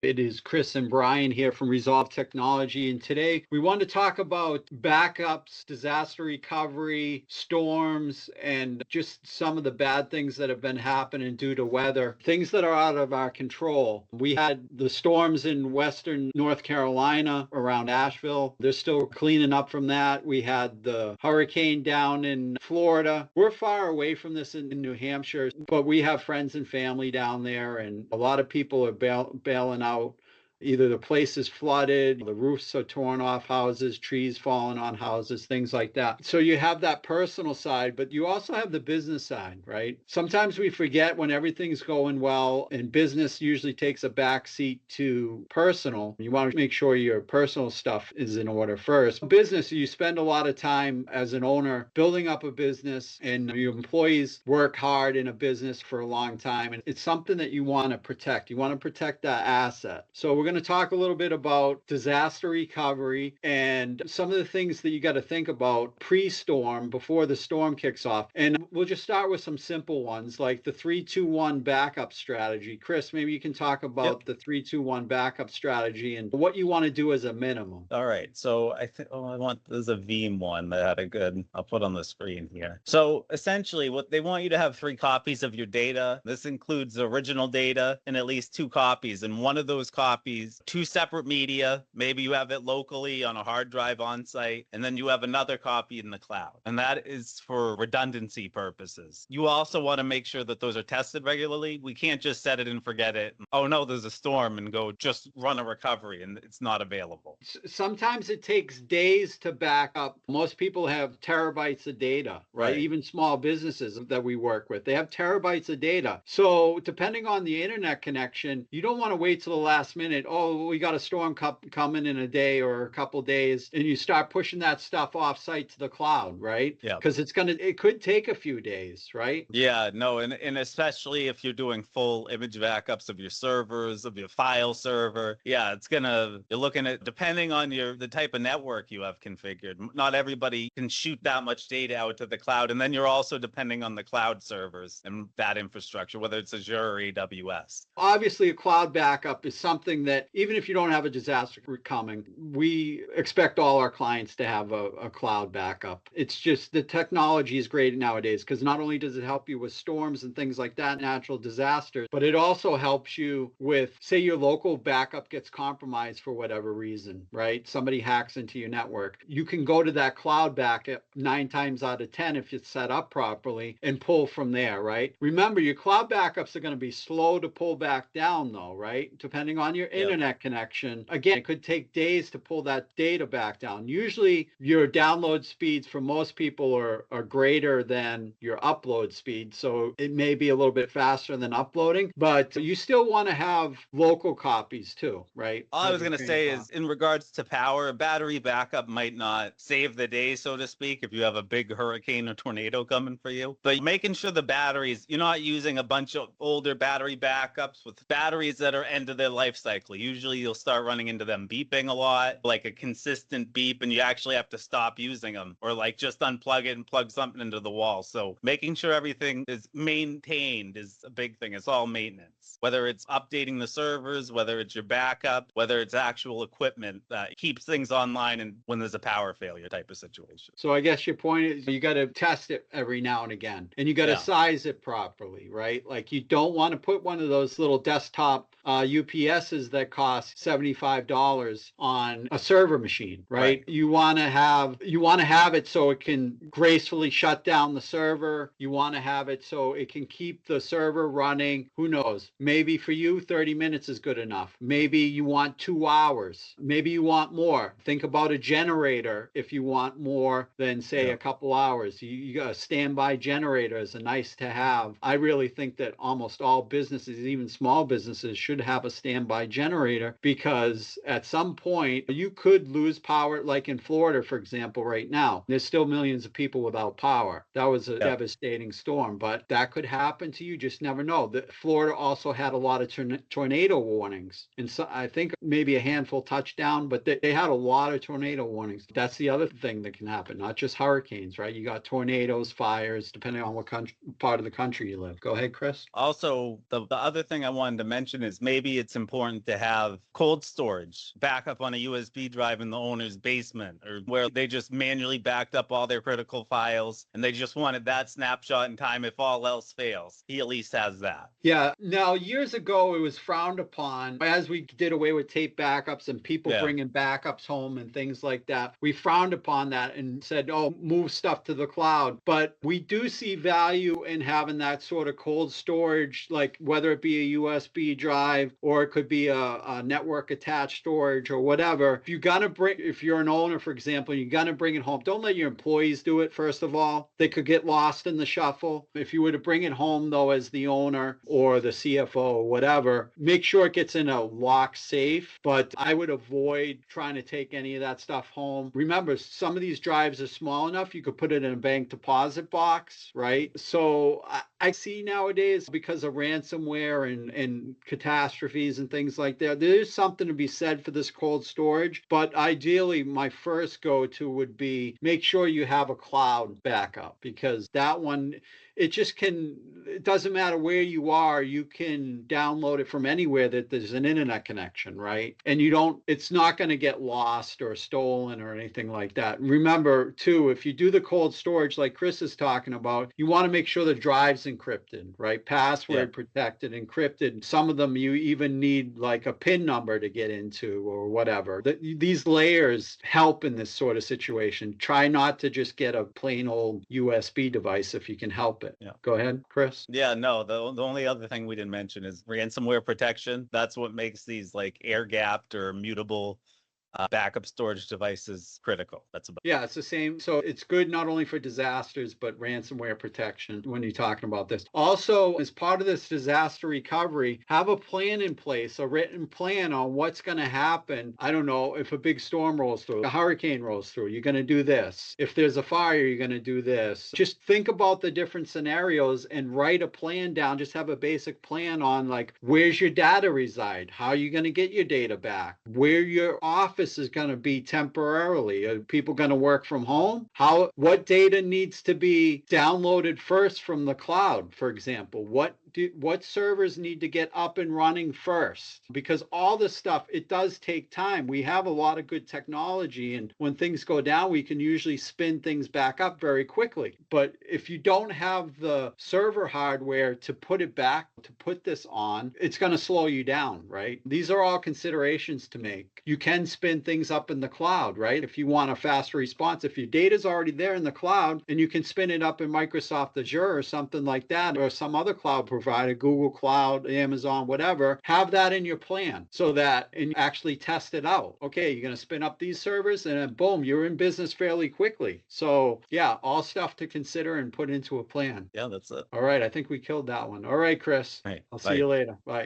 It is Chris and Brian here from Resolve Technology. And today we want to talk about backups, disaster recovery, storms, and just some of the bad things that have been happening due to weather, things that are out of our control. We had the storms in Western North Carolina around Asheville. They're still cleaning up from that. We had the hurricane down in Florida. We're far away from this in New Hampshire, but we have friends and family down there, and a lot of people are bailing out. Either the place is flooded, the roofs are torn off houses, trees falling on houses, things like that. So you have that personal side, but you also have the business side, right? Sometimes we forget when everything's going well, and business usually takes a back seat to personal. You want to make sure your personal stuff is in order first. Business, you spend a lot of time as an owner building up a business, and your employees work hard in a business for a long time. And it's something that you want to protect. You want to protect that asset. So we're going to talk a little bit about disaster recovery and some of the things that you got to think about pre-storm before the storm kicks off. And we'll just start with some simple ones like the 3-2-1 backup strategy. Chris, maybe you can talk about the 3-2-1 backup strategy and what you want to do as a minimum. All right. So I think there's a Veeam one that had a good, I'll put on the screen here. So essentially what they want you to have 3 copies of your data. This includes original data and at least 2 copies. And one of those copies, 2 separate media. Maybe you have it locally on a hard drive on site, and then you have another copy in the cloud. And that is for redundancy purposes. You also want to make sure that those are tested regularly. We can't just set it and forget it. Oh no, there's a storm, and go just run a recovery and it's not available. Sometimes it takes days to back up. Most people have terabytes of data, right? Even small businesses that we work with, they have terabytes of data. So depending on the internet connection, you don't want to wait till the last minute. Oh, we got a storm coming in a day or a couple days, and you start pushing that stuff off site to the cloud, right? Yeah. Because it could take a few days, right? Yeah, no, and especially if you're doing full image backups of your servers, of your file server. Yeah, you're looking at, depending on the type of network you have configured, not everybody can shoot that much data out to the cloud. And then you're also depending on the cloud servers and that infrastructure, whether it's Azure or AWS. Obviously, a cloud backup is something that even if you don't have a disaster coming, we expect all our clients to have a cloud backup. It's just the technology is great nowadays because not only does it help you with storms and things like that, natural disasters, but it also helps you with, say, your local backup gets compromised for whatever reason, right? Somebody hacks into your network. You can go to that cloud backup 9 times out of 10 if it's set up properly and pull from there, right? Remember, your cloud backups are going to be slow to pull back down though, right? Depending on your internet connection. Again, it could take days to pull that data back down. Usually your download speeds for most people are greater than your upload speed. So it may be a little bit faster than uploading, but you still want to have local copies too, right? All I was going to say is in regards to power, a battery backup might not save the day, so to speak, if you have a big hurricane or tornado coming for you. But making sure the batteries, you're not using a bunch of older battery backups with batteries that are end of their life cycle. Usually you'll start running into them beeping a lot, like a consistent beep, and you actually have to stop using them or like just unplug it and plug something into the wall. So making sure everything is maintained is a big thing. It's all maintenance, whether it's updating the servers, whether it's your backup, whether it's actual equipment that keeps things online and when there's a power failure type of situation. So I guess your point is you got to test it every now and again, and you got to size it properly, right? Like you don't want to put one of those little desktop UPSs that cost $75 on a server machine, right? You want to have it so it can gracefully shut down the server. You want to have it so it can keep the server running. Who knows? Maybe for you, 30 minutes is good enough. Maybe you want 2 hours. Maybe you want more. Think about a generator if you want more than, say, a couple hours. You got a standby generator is a nice to have. I really think that almost all businesses, even small businesses, should have a standby generator because at some point you could lose power, like in Florida, for example, right now. There's still millions of people without power. That was a devastating storm, but that could happen to you. Just never know. Florida also had a lot of tornado warnings. And so I think maybe a handful touched down, but they had a lot of tornado warnings. That's the other thing that can happen, not just hurricanes, right? You got tornadoes, fires, depending on what part of the country you live. Go ahead, Chris. Also, the other thing I wanted to mention is maybe it's important to have cold storage, backup on a USB drive in the owner's basement, or where they just manually backed up all their critical files and they just wanted that snapshot in time if all else fails. He at least has that. Yeah. Now, years ago, it was frowned upon as we did away with tape backups and people bringing backups home and things like that. We frowned upon that and said, oh, move stuff to the cloud. But we do see value in having that sort of cold storage, like whether it be a USB drive or it could be a network attached storage or whatever. If you're going to bring, if you're an owner, for example, you're going to bring it home, don't let your employees do it, first of all. They could get lost in the shuffle. If you were to bring it home, though, as the owner or the CFO or whatever, make sure it gets in a lock safe. But I would avoid trying to take any of that stuff home. Remember, some of these drives are small enough, you could put it in a bank deposit box, right? So I see nowadays, because of ransomware and catastrophes and things like that, there's something to be said for this cold storage. But ideally, my first go-to would be make sure you have a cloud backup, because that one, it doesn't matter where you are, you can download it from anywhere that there's an internet connection, right? And it's not going to get lost or stolen or anything like that. Remember too, if you do the cold storage like Chris is talking about, you want to make sure the drive's encrypted, right? Password protected, encrypted. Some of them you even need like a PIN number to get into or whatever. These layers help in this sort of situation. Try not to just get a plain old USB device if you can help it. Yeah. Go ahead, Chris. Yeah, no, the only other thing we didn't mention is ransomware protection. That's what makes these like air gapped or mutable backup storage devices critical. That's about. Yeah, it's the same. So it's good not only for disasters, but ransomware protection when you're talking about this. Also, as part of this disaster recovery, have a plan in place, a written plan on what's going to happen. I don't know, if a big storm rolls through, a hurricane rolls through, you're going to do this. If there's a fire, you're going to do this. Just think about the different scenarios and write a plan down. Just have a basic plan on like, where's your data reside? How are you going to get your data back? Where your office is going to be temporarily. Are people going to work from home? What data needs to be downloaded first from the cloud, for example? What servers need to get up and running first? Because all this stuff, it does take time. We have a lot of good technology, and when things go down, we can usually spin things back up very quickly. But if you don't have the server hardware to put it back, to put this on, it's going to slow you down, right? These are all considerations to make. You can spin things up in the cloud, right? If you want a faster response, if your data's already there in the cloud and you can spin it up in Microsoft Azure or something like that, or some other cloud provider, Google Cloud, Amazon, whatever, have that in your plan so that, and actually test it out. Okay, you're going to spin up these servers and then boom, you're in business fairly quickly. So yeah, all stuff to consider and put into a plan. Yeah, that's it. All right, I think we killed that one. All right, Chris. Right, I'll bye. see you later. Bye.